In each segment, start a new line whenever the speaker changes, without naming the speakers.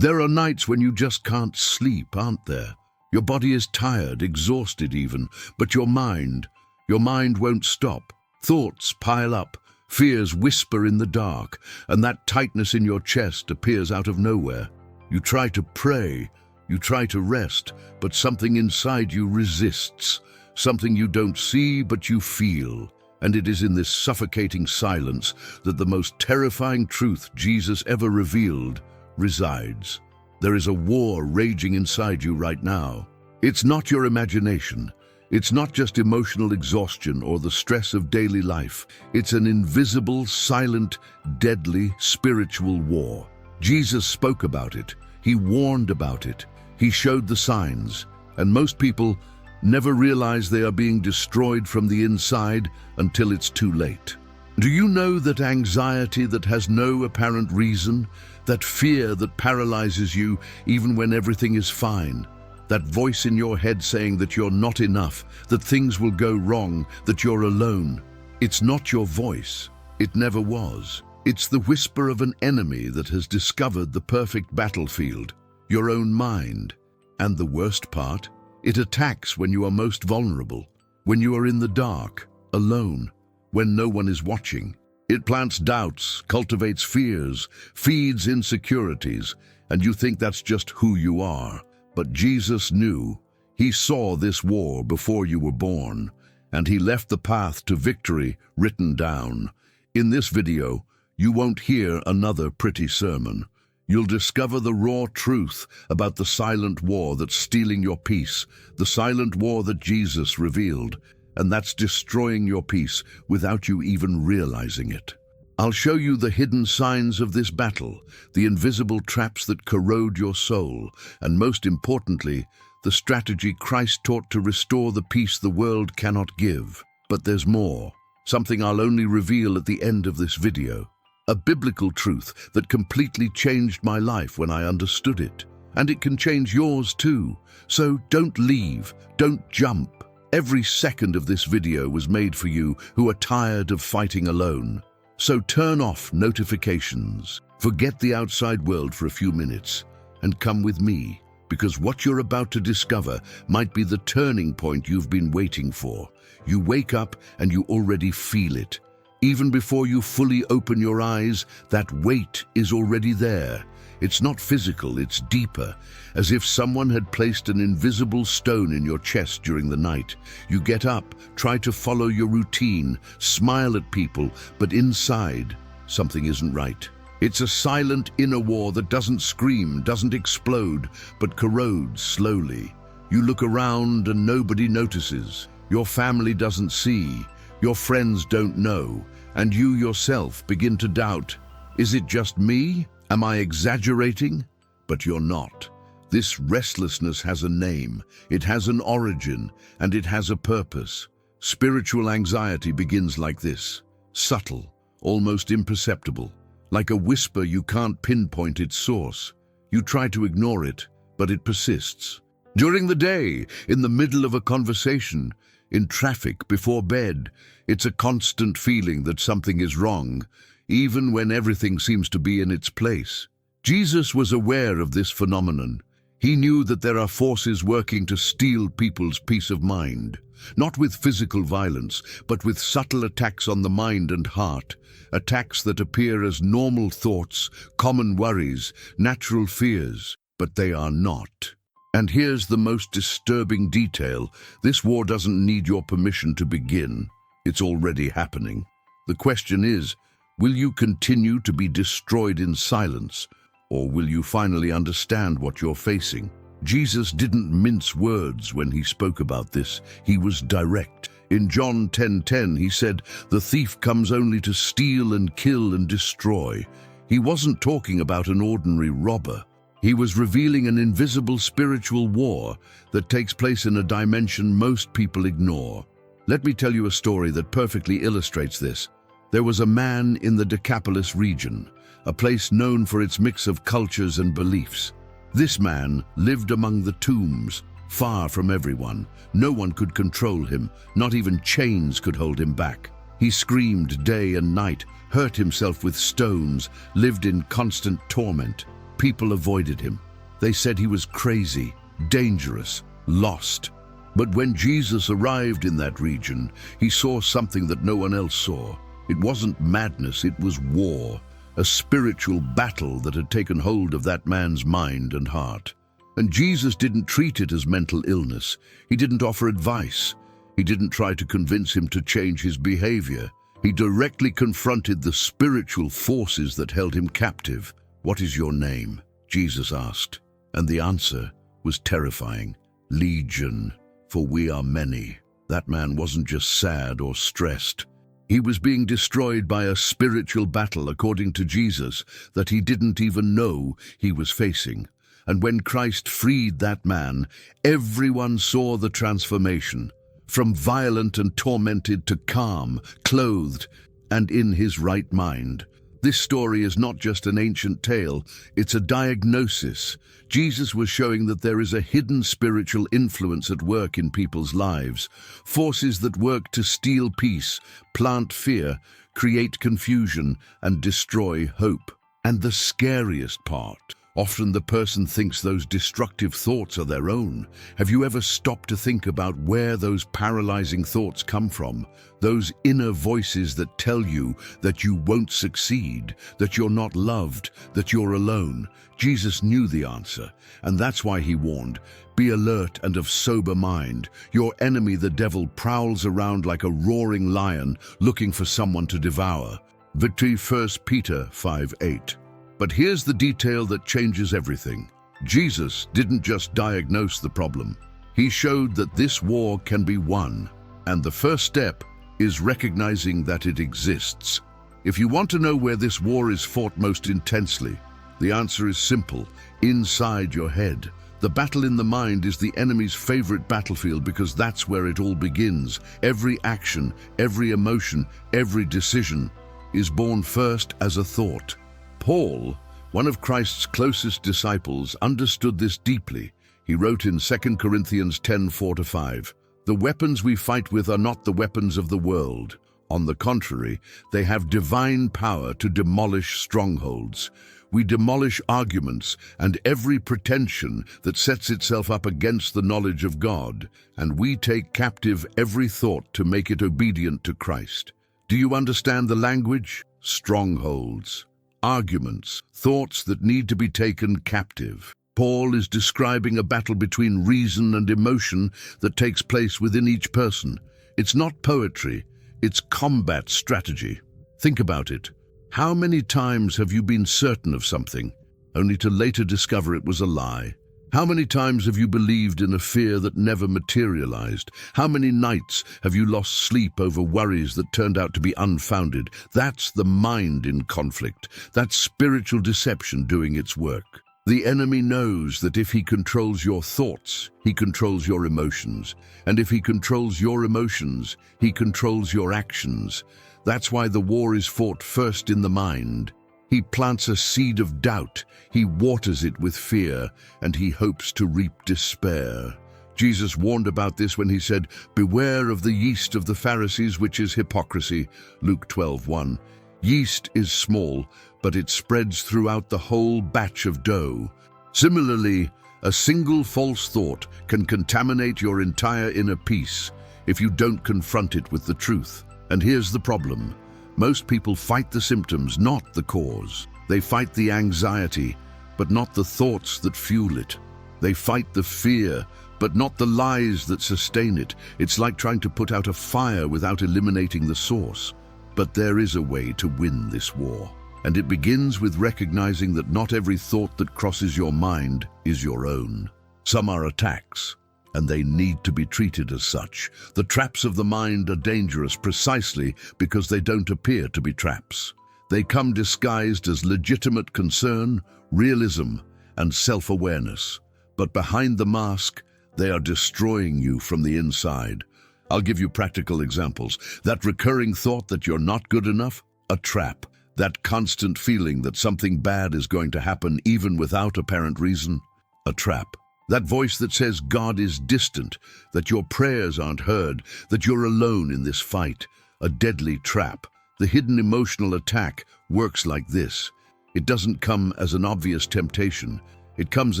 There are nights when you just can't sleep, aren't there? Your body is tired, exhausted even, but your mind won't stop. Thoughts pile up, fears whisper in the dark, and that tightness in your chest appears out of nowhere. You try to pray, you try to rest, but something inside you resists, something you don't see but you feel. And it is in this suffocating silence that the most terrifying truth Jesus ever revealed resides. There is a war raging inside you right now. It's not your imagination. It's not just emotional exhaustion or the stress of daily life. It's an invisible, silent, deadly, spiritual war. Jesus spoke about it. He warned about it. He showed the signs. And most people never realize they are being destroyed from the inside until it's too late. Do you know that anxiety that has no apparent reason, that fear that paralyzes you even when everything is fine, that voice in your head saying that you're not enough, that things will go wrong, that you're alone? It's not your voice. It never was. It's the whisper of an enemy that has discovered the perfect battlefield, your own mind. And the worst part? It attacks when you are most vulnerable, when you are in the dark, alone, when no one is watching. It plants doubts, cultivates fears, feeds insecurities, and you think that's just who you are. But Jesus knew. He saw this war before you were born, and he left the path to victory written down. In this video, you won't hear another pretty sermon. You'll discover the raw truth about the silent war that's stealing your peace, the silent war that Jesus revealed, and that's destroying your peace without you even realizing it. I'll show you the hidden signs of this battle, the invisible traps that corrode your soul, and most importantly, the strategy Christ taught to restore the peace the world cannot give. But there's more, something I'll only reveal at the end of this video. A biblical truth that completely changed my life when I understood it. And it can change yours too. So don't leave, don't jump. Every second of this video was made for you who are tired of fighting alone. So turn off notifications, forget the outside world for a few minutes, and come with me, because what you're about to discover might be the turning point you've been waiting for. You wake up and you already feel it. Even before you fully open your eyes, that weight is already there. It's not physical, it's deeper, as if someone had placed an invisible stone in your chest during the night. You get up, try to follow your routine, smile at people, but inside, something isn't right. It's a silent inner war that doesn't scream, doesn't explode, but corrodes slowly. You look around and nobody notices. Your family doesn't see. Your friends don't know, and you yourself begin to doubt. Is it just me? Am I exaggerating? But you're not. This restlessness has a name, it has an origin, and it has a purpose. Spiritual anxiety begins like this, subtle, almost imperceptible, like a whisper you can't pinpoint its source. You try to ignore it, but it persists. During the day, in the middle of a conversation, in traffic, before bed, it's a constant feeling that something is wrong, even when everything seems to be in its place. Jesus was aware of this phenomenon. He knew that there are forces working to steal people's peace of mind, not with physical violence, but with subtle attacks on the mind and heart, attacks that appear as normal thoughts, common worries, natural fears, but they are not. And here's the most disturbing detail. This war doesn't need your permission to begin. It's already happening. The question is, will you continue to be destroyed in silence, or will you finally understand what you're facing? Jesus didn't mince words when he spoke about this. He was direct. In John 10:10, he said, "The thief comes only to steal and kill and destroy." He wasn't talking about an ordinary robber. He was revealing an invisible spiritual war that takes place in a dimension most people ignore. Let me tell you a story that perfectly illustrates this. There was a man in the Decapolis region, a place known for its mix of cultures and beliefs. This man lived among the tombs, far from everyone. No one could control him, not even chains could hold him back. He screamed day and night, hurt himself with stones, lived in constant torment. people avoided him. They said he was crazy, dangerous, lost. But when Jesus arrived in that region, he saw something that no one else saw. It wasn't madness, it was war, a spiritual battle that had taken hold of that man's mind and heart. And Jesus didn't treat it as mental illness. He didn't offer advice. He didn't try to convince him to change his behavior. He directly confronted the spiritual forces that held him captive. "What is your name?" Jesus asked. And the answer was terrifying. "Legion, for we are many." That man wasn't just sad or stressed. He was being destroyed by a spiritual battle, according to Jesus, that he didn't even know he was facing. And when Christ freed that man, everyone saw the transformation, from violent and tormented to calm, clothed, and in his right mind. This story is not just an ancient tale, it's a diagnosis. Jesus was showing that there is a hidden spiritual influence at work in people's lives, forces that work to steal peace, plant fear, create confusion, and destroy hope. And the scariest part, often the person thinks those destructive thoughts are their own. Have you ever stopped to think about where those paralyzing thoughts come from? Those inner voices that tell you that you won't succeed, that you're not loved, that you're alone. Jesus knew the answer, and that's why he warned, "Be alert and of sober mind. Your enemy, the devil, prowls around like a roaring lion, looking for someone to devour." Victory, 1 Peter 5:8. But here's the detail that changes everything. Jesus didn't just diagnose the problem. He showed that this war can be won. And the first step is recognizing that it exists. If you want to know where this war is fought most intensely, the answer is simple: inside your head. The battle in the mind is the enemy's favorite battlefield because that's where it all begins. Every action, every emotion, every decision is born first as a thought. Paul, one of Christ's closest disciples, understood this deeply. He wrote in 2 Corinthians 10:4-5, "The weapons we fight with are not the weapons of the world. On the contrary, they have divine power to demolish strongholds. We demolish arguments and every pretension that sets itself up against the knowledge of God, and we take captive every thought to make it obedient to Christ." Do you understand the language? Strongholds. Arguments, thoughts that need to be taken captive. Paul is describing a battle between reason and emotion that takes place within each person. It's not poetry, it's combat strategy. Think about it. How many times have you been certain of something, only to later discover it was a lie? How many times have you believed in a fear that never materialized? How many nights have you lost sleep over worries that turned out to be unfounded? That's the mind in conflict. That's spiritual deception doing its work. The enemy knows that if he controls your thoughts, he controls your emotions. And if he controls your emotions, he controls your actions. That's why the war is fought first in the mind. He plants a seed of doubt, he waters it with fear, and he hopes to reap despair. Jesus warned about this when he said, "Beware of the yeast of the Pharisees, which is hypocrisy." Luke 12:1. Yeast is small, but it spreads throughout the whole batch of dough. Similarly, a single false thought can contaminate your entire inner peace if you don't confront it with the truth. And here's the problem. Most people fight the symptoms, not the cause. They fight the anxiety, but not the thoughts that fuel it. They fight the fear, but not the lies that sustain it. It's like trying to put out a fire without eliminating the source. But there is a way to win this war. And it begins with recognizing that not every thought that crosses your mind is your own. Some are attacks, and they need to be treated as such. The traps of the mind are dangerous precisely because they don't appear to be traps. They come disguised as legitimate concern, realism, and self-awareness. But behind the mask, they are destroying you from the inside. I'll give you practical examples. That recurring thought that you're not good enough, a trap. That constant feeling that something bad is going to happen even without apparent reason, a trap. That voice that says God is distant, that your prayers aren't heard, that you're alone in this fight, a deadly trap. The hidden emotional attack works like this. It doesn't come as an obvious temptation. It comes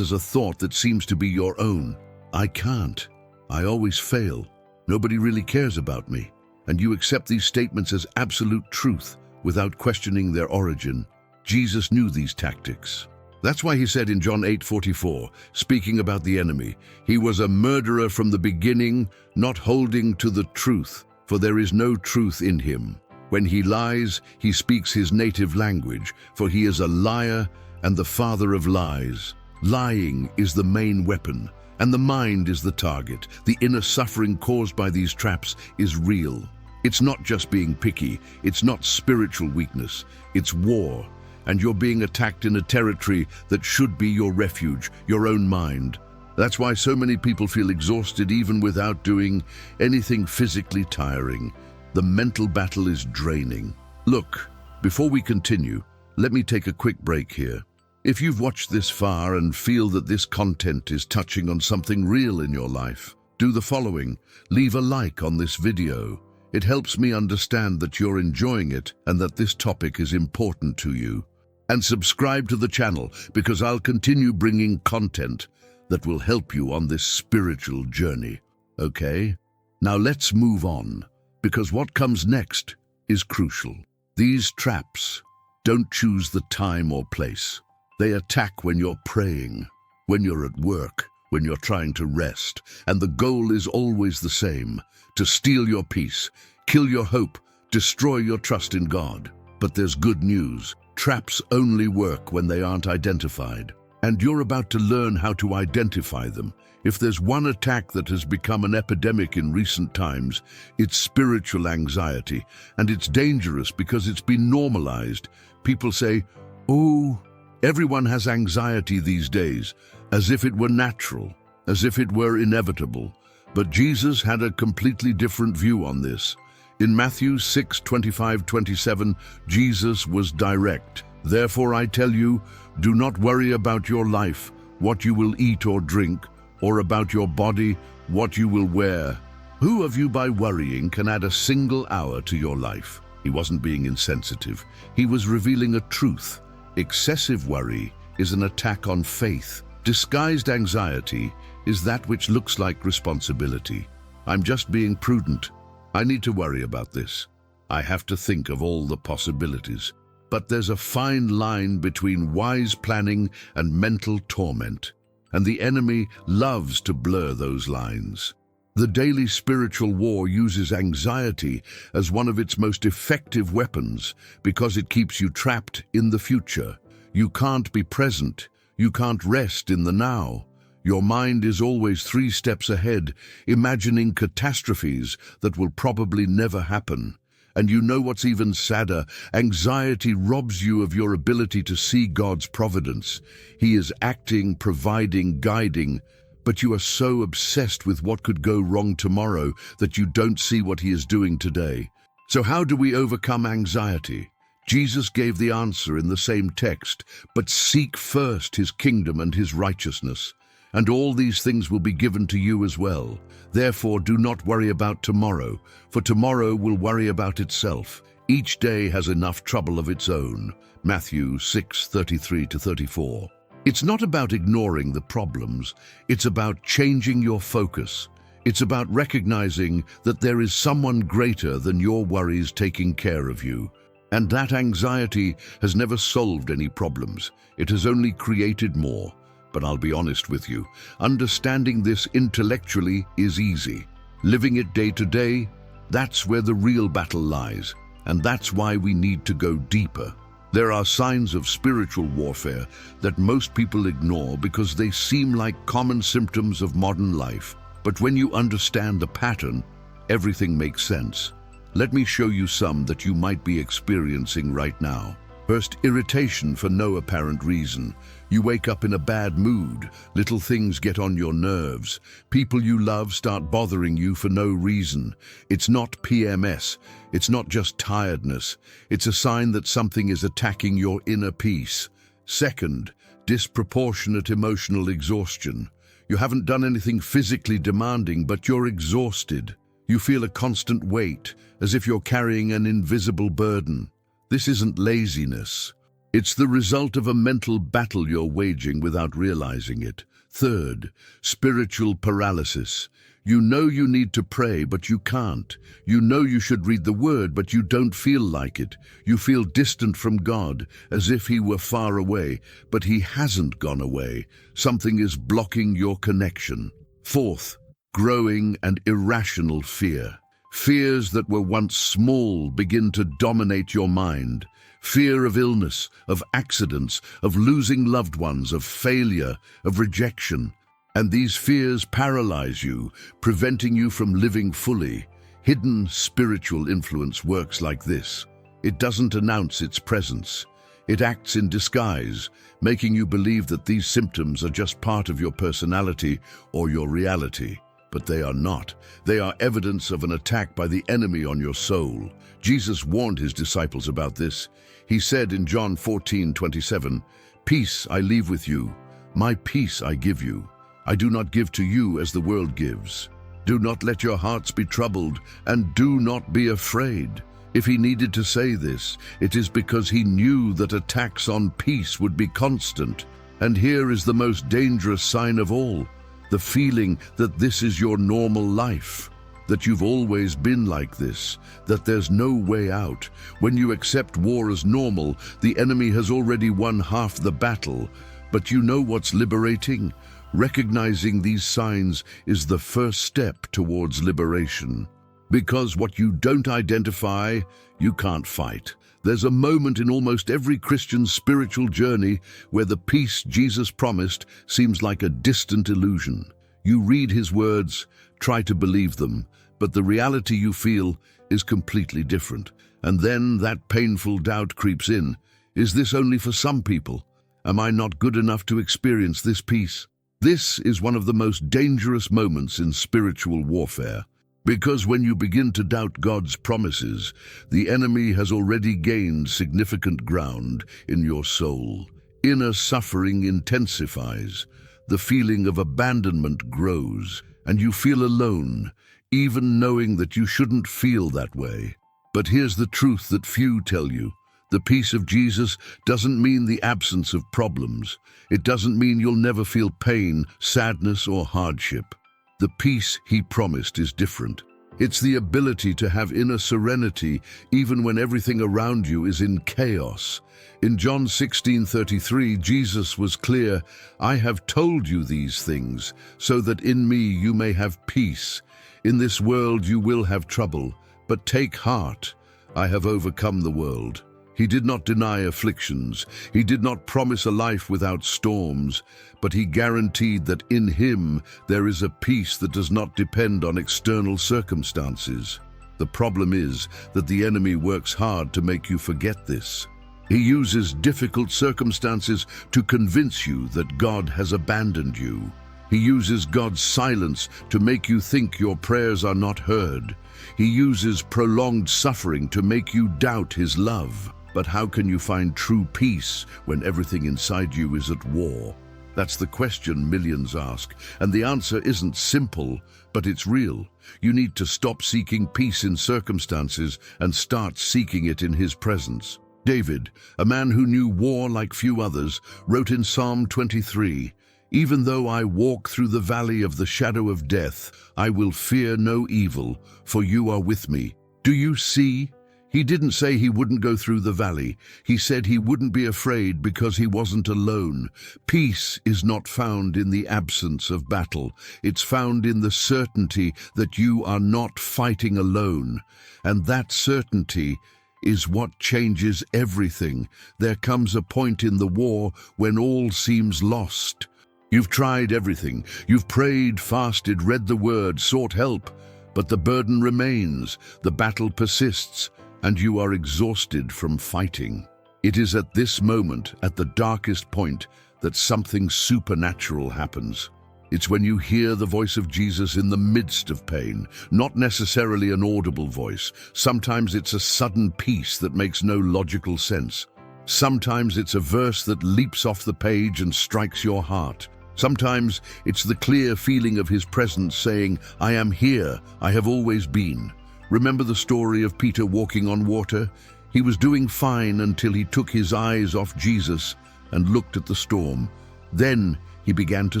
as a thought that seems to be your own. I can't. I always fail. Nobody really cares about me. And you accept these statements as absolute truth without questioning their origin. Jesus knew these tactics. That's why he said in John 8:44, speaking about the enemy, he was a murderer from the beginning, not holding to the truth, for there is no truth in him. When he lies, he speaks his native language, for he is a liar and the father of lies. Lying is the main weapon, and the mind is the target. The inner suffering caused by these traps is real. It's not just being picky, it's not spiritual weakness, it's war. And you're being attacked in a territory that should be your refuge, your own mind. That's why so many people feel exhausted even without doing anything physically tiring. The mental battle is draining. Look, before we continue, let me take a quick break here. If you've watched this far and feel that this content is touching on something real in your life, do the following. Leave a like on this video. It helps me understand that you're enjoying it and that this topic is important to you. And subscribe to the channel because I'll continue bringing content that will help you on this spiritual journey. Okay? Now let's move on, because what comes next is crucial. These traps don't choose the time or place. They attack when you're praying, when you're at work, when you're trying to rest, and the goal is always the same: to steal your peace, kill your hope, destroy your trust in God. But there's good news. Traps only work when they aren't identified. And you're about to learn how to identify them. If there's one attack that has become an epidemic in recent times, it's spiritual anxiety. And it's dangerous because it's been normalized. People say, "Oh, everyone has anxiety these days," as if it were natural, as if it were inevitable. But Jesus had a completely different view on this. In Matthew 6:25-27, Jesus was direct. "Therefore I tell you, do not worry about your life, what you will eat or drink, or about your body, what you will wear. Who of you by worrying can add a single hour to your life?" He wasn't being insensitive. He was revealing a truth. Excessive worry is an attack on faith. Disguised anxiety is that which looks like responsibility. "I'm just being prudent. I need to worry about this. I have to think of all the possibilities." But there's a fine line between wise planning and mental torment, and the enemy loves to blur those lines. The daily spiritual war uses anxiety as one of its most effective weapons because it keeps you trapped in the future. You can't be present. You can't rest in the now. Your mind is always 3 steps ahead, imagining catastrophes that will probably never happen. And you know what's even sadder? Anxiety robs you of your ability to see God's providence. He is acting, providing, guiding, but you are so obsessed with what could go wrong tomorrow that you don't see what He is doing today. So how do we overcome anxiety? Jesus gave the answer in the same text, "But seek first His kingdom and His righteousness, and all these things will be given to you as well. Therefore do not worry about tomorrow, for tomorrow will worry about itself. Each day has enough trouble of its own." Matthew 6:33-34. It's not about ignoring the problems. It's about changing your focus. It's about recognizing that there is someone greater than your worries taking care of you. And that anxiety has never solved any problems. It has only created more. But I'll be honest with you, understanding this intellectually is easy. Living it day to day, that's where the real battle lies. And that's why we need to go deeper. There are signs of spiritual warfare that most people ignore because they seem like common symptoms of modern life. But when you understand the pattern, everything makes sense. Let me show you some that you might be experiencing right now. First, irritation for no apparent reason. You wake up in a bad mood, little things get on your nerves, people you love start bothering you for no reason. It's not PMS, it's not just tiredness, it's a sign that something is attacking your inner peace. Second, disproportionate emotional exhaustion. You haven't done anything physically demanding, but you're exhausted. You feel a constant weight, as if you're carrying an invisible burden. This isn't laziness. It's the result of a mental battle you're waging without realizing it. Third, spiritual paralysis. You know you need to pray, but you can't. You know you should read the Word, but you don't feel like it. You feel distant from God, as if He were far away, but He hasn't gone away. Something is blocking your connection. Fourth, growing and irrational fear. Fears that were once small begin to dominate your mind. Fear of illness, of accidents, of losing loved ones, of failure, of rejection. And these fears paralyze you, preventing you from living fully. Hidden spiritual influence works like this. It doesn't announce its presence. It acts in disguise, making you believe that these symptoms are just part of your personality or your reality. But they are not. They are evidence of an attack by the enemy on your soul. Jesus warned His disciples about this. He said in John 14:27, "Peace I leave with you, my peace I give you. I do not give to you as the world gives. Do not let your hearts be troubled, and do not be afraid." If He needed to say this, it is because He knew that attacks on peace would be constant. And here is the most dangerous sign of all, the feeling that this is your normal life, that you've always been like this, that there's no way out. When you accept war as normal, the enemy has already won half the battle. But you know what's liberating? Recognizing these signs is the first step towards liberation. Because what you don't identify, you can't fight. There's a moment in almost every Christian's spiritual journey where the peace Jesus promised seems like a distant illusion. You read His words, try to believe them, but the reality you feel is completely different. And then that painful doubt creeps in. Is this only for some people? Am I not good enough to experience this peace? This is one of the most dangerous moments in spiritual warfare. Because when you begin to doubt God's promises, the enemy has already gained significant ground in your soul. Inner suffering intensifies, the feeling of abandonment grows, and you feel alone, even knowing that you shouldn't feel that way. But here's the truth that few tell you. The peace of Jesus doesn't mean the absence of problems. It doesn't mean you'll never feel pain, sadness, or hardship. The peace He promised is different. It's the ability to have inner serenity even when everything around you is in chaos. In John 16:33, Jesus was clear, "I have told you these things, so that in me you may have peace. In this world you will have trouble, but take heart, I have overcome the world." He did not deny afflictions. He did not promise a life without storms, but He guaranteed that in Him there is a peace that does not depend on external circumstances. The problem is that the enemy works hard to make you forget this. He uses difficult circumstances to convince you that God has abandoned you. He uses God's silence to make you think your prayers are not heard. He uses prolonged suffering to make you doubt His love. But how can you find true peace when everything inside you is at war? That's the question millions ask, and the answer isn't simple, but it's real. You need to stop seeking peace in circumstances and start seeking it in His presence. David, a man who knew war like few others, wrote in Psalm 23, "Even though I walk through the valley of the shadow of death, I will fear no evil, for you are with me." Do you see? He didn't say he wouldn't go through the valley. He said he wouldn't be afraid because he wasn't alone. Peace is not found in the absence of battle. It's found in the certainty that you are not fighting alone. And that certainty is what changes everything. There comes a point in the war when all seems lost. You've tried everything. You've prayed, fasted, read the Word, sought help. But the burden remains, the battle persists, and you are exhausted from fighting. It is at this moment, at the darkest point, that something supernatural happens. It's when you hear the voice of Jesus in the midst of pain, not necessarily an audible voice. Sometimes it's a sudden peace that makes no logical sense. Sometimes it's a verse that leaps off the page and strikes your heart. Sometimes it's the clear feeling of His presence saying, "I am here, I have always been." Remember the story of Peter walking on water? He was doing fine until he took his eyes off Jesus and looked at the storm. Then he began to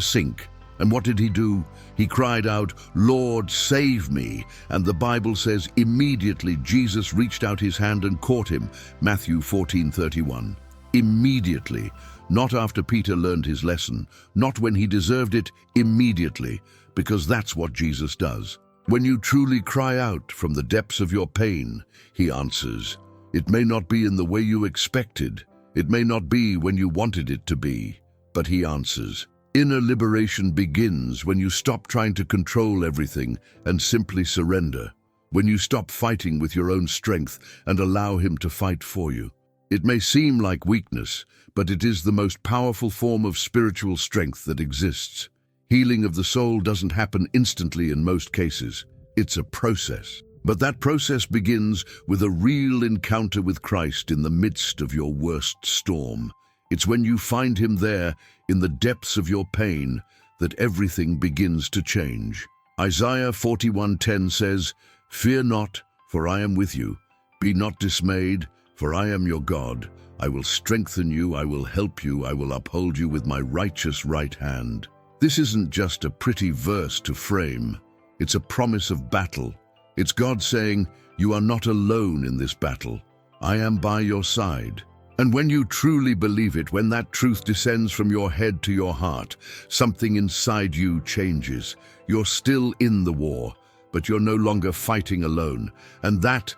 sink. And what did he do? He cried out, "Lord, save me." And the Bible says immediately Jesus reached out his hand and caught him. Matthew 14:31. Immediately. Not after Peter learned his lesson, not when he deserved it, immediately, because that's what Jesus does. When you truly cry out from the depths of your pain, he answers. It may not be in the way you expected. It may not be when you wanted it to be, but he answers. Inner liberation begins when you stop trying to control everything and simply surrender, when you stop fighting with your own strength and allow him to fight for you. It may seem like weakness, but it is the most powerful form of spiritual strength that exists. Healing of the soul doesn't happen instantly in most cases. It's a process. But that process begins with a real encounter with Christ in the midst of your worst storm. It's when you find him there, in the depths of your pain, that everything begins to change. Isaiah 41:10 says, "Fear not, for I am with you. Be not dismayed, for I am your God. I will strengthen you, I will help you, I will uphold you with my righteous right hand." This isn't just a pretty verse to frame. It's a promise of battle. It's God saying, "You are not alone in this battle. I am by your side." And when you truly believe it, when that truth descends from your head to your heart, something inside you changes. You're still in the war, but you're no longer fighting alone. And that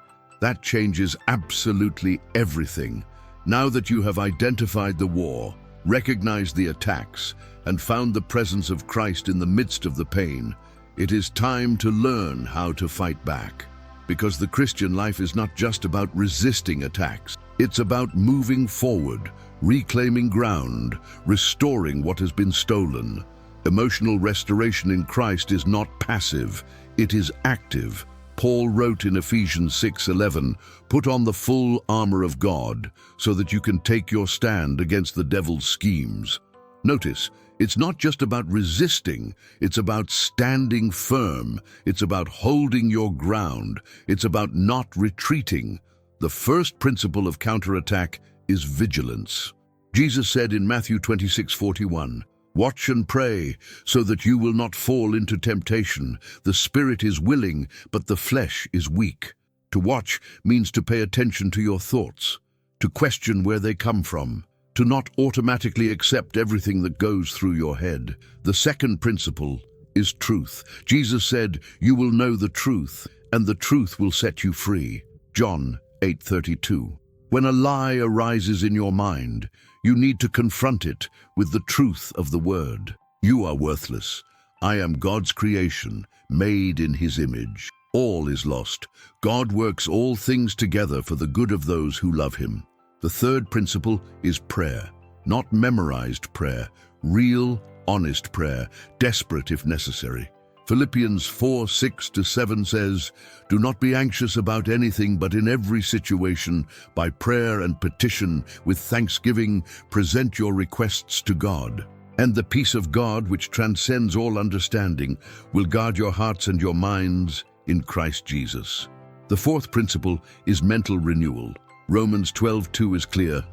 changes absolutely everything. Now that you have identified the war, recognized the attacks, and found the presence of Christ in the midst of the pain, it is time to learn how to fight back. Because the Christian life is not just about resisting attacks. It's about moving forward, reclaiming ground, restoring what has been stolen. Emotional restoration in Christ is not passive, it is active. Paul wrote in Ephesians 6:11, "Put on the full armor of God so that you can take your stand against the devil's schemes." Notice, it's not just about resisting, it's about standing firm. It's about holding your ground. It's about not retreating. The first principle of counterattack is vigilance. Jesus said in Matthew 26:41, "Watch and pray so that you will not fall into temptation. The spirit is willing, but the flesh is weak." To watch means to pay attention to your thoughts, to question where they come from, to not automatically accept everything that goes through your head. The second principle is truth. Jesus said, "You will know the truth, and the truth will set you free." John 8:32. When a lie arises in your mind, you need to confront it with the truth of the word. You are worthless. I am God's creation, made in his image. All is lost. God works all things together for the good of those who love him. The third principle is prayer. Not memorized prayer, real, honest prayer, desperate if necessary. Philippians 4:6-7 says, "Do not be anxious about anything, but in every situation, by prayer and petition, with thanksgiving, present your requests to God. And the peace of God, which transcends all understanding, will guard your hearts and your minds in Christ Jesus." The fourth principle is mental renewal. Romans 12:2 is clear.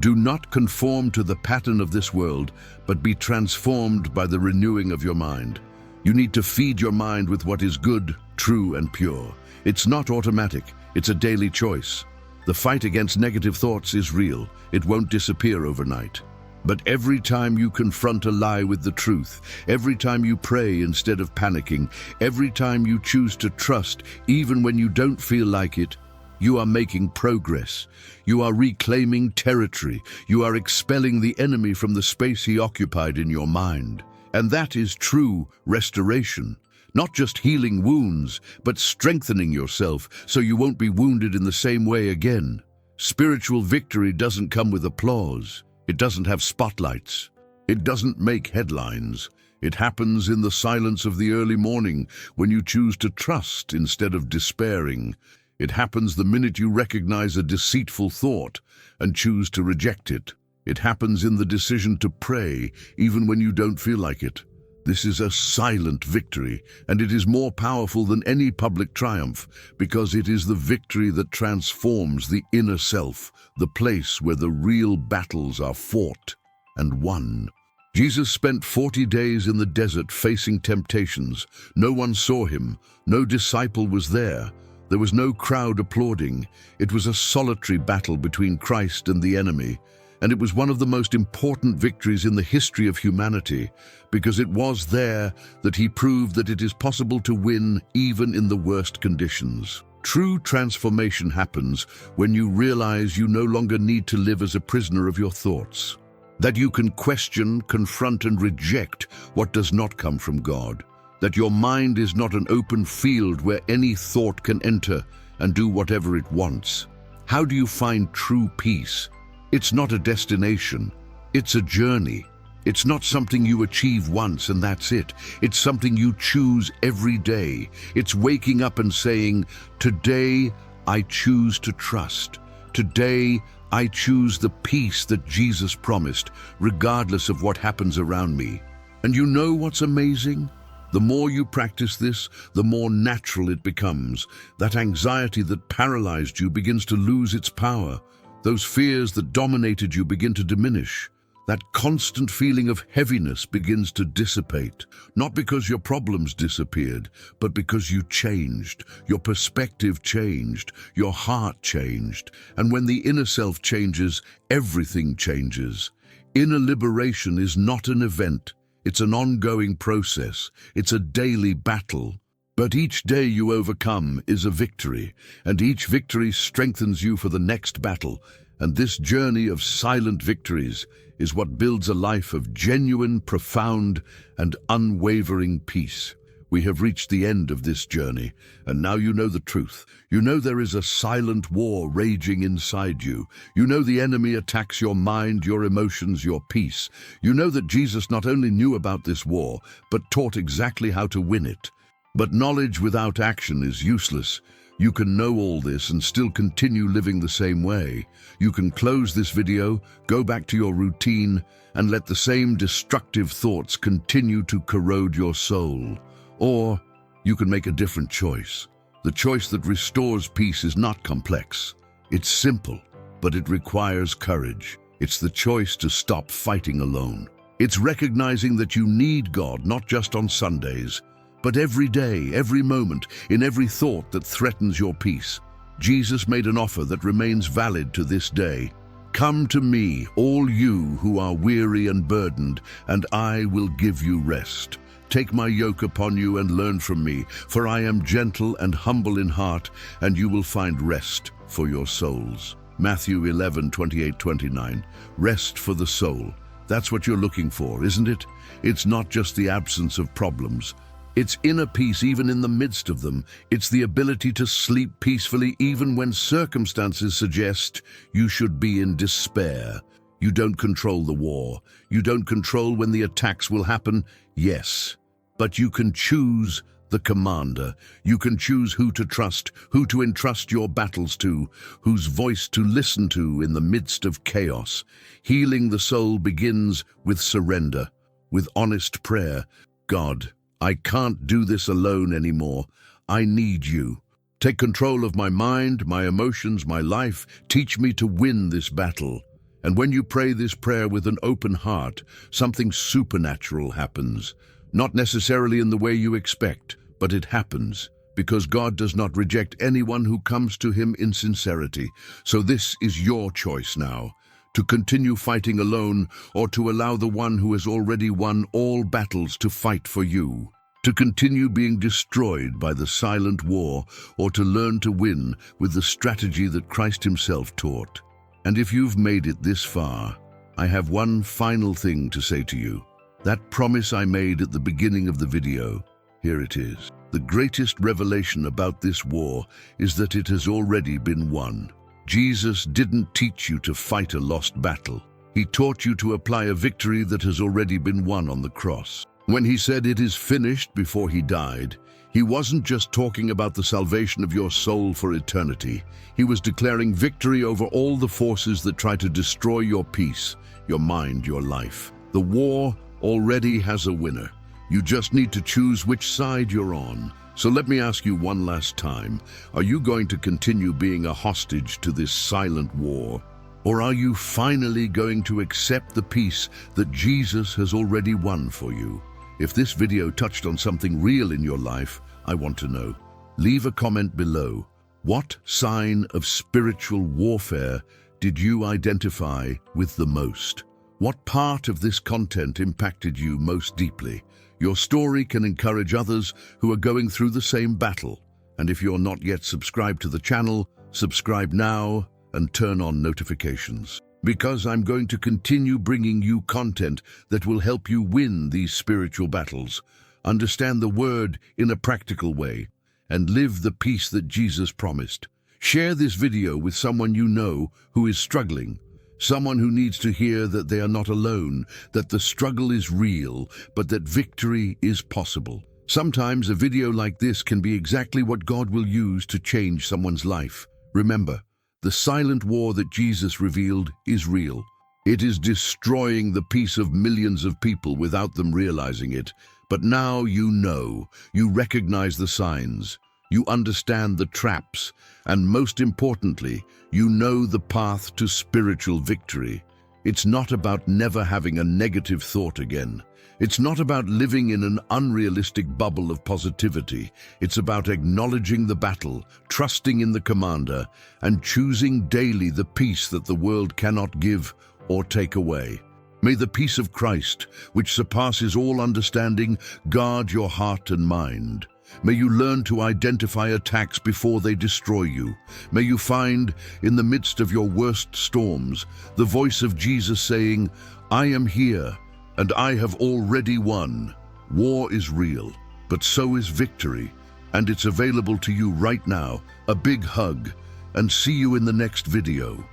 "Do not conform to the pattern of this world, but be transformed by the renewing of your mind." You need to feed your mind with what is good, true, and pure. It's not automatic, it's a daily choice. The fight against negative thoughts is real. It won't disappear overnight. But every time you confront a lie with the truth, every time you pray instead of panicking, every time you choose to trust, even when you don't feel like it, you are making progress. You are reclaiming territory. You are expelling the enemy from the space he occupied in your mind. And that is true restoration. Not just healing wounds, but strengthening yourself so you won't be wounded in the same way again. Spiritual victory doesn't come with applause. It doesn't have spotlights. It doesn't make headlines. It happens in the silence of the early morning when you choose to trust instead of despairing. It happens the minute you recognize a deceitful thought and choose to reject it. It happens in the decision to pray even when you don't feel like it. This is a silent victory, and it is more powerful than any public triumph, because it is the victory that transforms the inner self, the place where the real battles are fought and won. Jesus spent 40 days in the desert facing temptations. No one saw him. No disciple was there. There was no crowd applauding. It was a solitary battle between Christ and the enemy. And it was one of the most important victories in the history of humanity, because it was there that he proved that it is possible to win even in the worst conditions. True transformation happens when you realize you no longer need to live as a prisoner of your thoughts, that you can question, confront, and reject what does not come from God, that your mind is not an open field where any thought can enter and do whatever it wants. How do you find true peace? It's not a destination, it's a journey. It's not something you achieve once and that's it. It's something you choose every day. It's waking up and saying, "Today I choose to trust. Today I choose the peace that Jesus promised, regardless of what happens around me." And you know what's amazing? The more you practice this, the more natural it becomes. That anxiety that paralyzed you begins to lose its power. Those fears that dominated you begin to diminish. That constant feeling of heaviness begins to dissipate, not because your problems disappeared, but because you changed, your perspective changed, your heart changed. And when the inner self changes, everything changes. Inner liberation is not an event, it's an ongoing process, it's a daily battle. But each day you overcome is a victory, and each victory strengthens you for the next battle. And this journey of silent victories is what builds a life of genuine, profound, and unwavering peace. We have reached the end of this journey, and now you know the truth. You know there is a silent war raging inside you. You know the enemy attacks your mind, your emotions, your peace. You know that Jesus not only knew about this war, but taught exactly how to win it. But knowledge without action is useless. You can know all this and still continue living the same way. You can close this video, go back to your routine, and let the same destructive thoughts continue to corrode your soul. Or you can make a different choice. The choice that restores peace is not complex. It's simple, but it requires courage. It's the choice to stop fighting alone. It's recognizing that you need God not just on Sundays, but every day, every moment, in every thought that threatens your peace. Jesus made an offer that remains valid to this day. "Come to me, all you who are weary and burdened, and I will give you rest. Take my yoke upon you and learn from me, for I am gentle and humble in heart, and you will find rest for your souls." Matthew 11:28-29. Rest for the soul. That's what you're looking for, isn't it? It's not just the absence of problems. It's inner peace even in the midst of them. It's the ability to sleep peacefully even when circumstances suggest you should be in despair. You don't control the war. You don't control when the attacks will happen, yes. But you can choose the commander. You can choose who to trust, who to entrust your battles to, whose voice to listen to in the midst of chaos. Healing the soul begins with surrender, with honest prayer. God, I can't do this alone anymore. I need you. Take control of my mind, my emotions, my life. Teach me to win this battle. And when you pray this prayer with an open heart, something supernatural happens. Not necessarily in the way you expect, but it happens, because God does not reject anyone who comes to him in sincerity. So this is your choice now. To continue fighting alone, or to allow the one who has already won all battles to fight for you. To continue being destroyed by the silent war, or to learn to win with the strategy that Christ himself taught. And if you've made it this far, I have one final thing to say to you. That promise I made at the beginning of the video, here it is. The greatest revelation about this war is that it has already been won. Jesus didn't teach you to fight a lost battle. He taught you to apply a victory that has already been won on the cross. When he said it is finished before he died, he wasn't just talking about the salvation of your soul for eternity. He was declaring victory over all the forces that try to destroy your peace, your mind, your life. The war already has a winner. You just need to choose which side you're on. So let me ask you one last time. Are you going to continue being a hostage to this silent war? Or are you finally going to accept the peace that Jesus has already won for you? If this video touched on something real in your life, I want to know. Leave a comment below. What sign of spiritual warfare did you identify with the most? What part of this content impacted you most deeply? Your story can encourage others who are going through the same battle. And if you're not yet subscribed to the channel, subscribe now and turn on notifications. Because I'm going to continue bringing you content that will help you win these spiritual battles, understand the word in a practical way, and live the peace that Jesus promised. Share this video with someone you know who is struggling, someone who needs to hear that they are not alone, that the struggle is real, but that victory is possible. Sometimes a video like this can be exactly what God will use to change someone's life. Remember, the silent war that Jesus revealed is real. It is destroying the peace of millions of people without them realizing it. But now you know, you recognize the signs, you understand the traps, and most importantly, you know the path to spiritual victory. It's not about never having a negative thought again. It's not about living in an unrealistic bubble of positivity. It's about acknowledging the battle, trusting in the commander, and choosing daily the peace that the world cannot give or take away. May the peace of Christ, which surpasses all understanding, guard your heart and mind. May you learn to identify attacks before they destroy you. May you find, in the midst of your worst storms, the voice of Jesus saying, "I am here, and I have already won." War is real, but so is victory, and it's available to you right now. A big hug, and see you in the next video.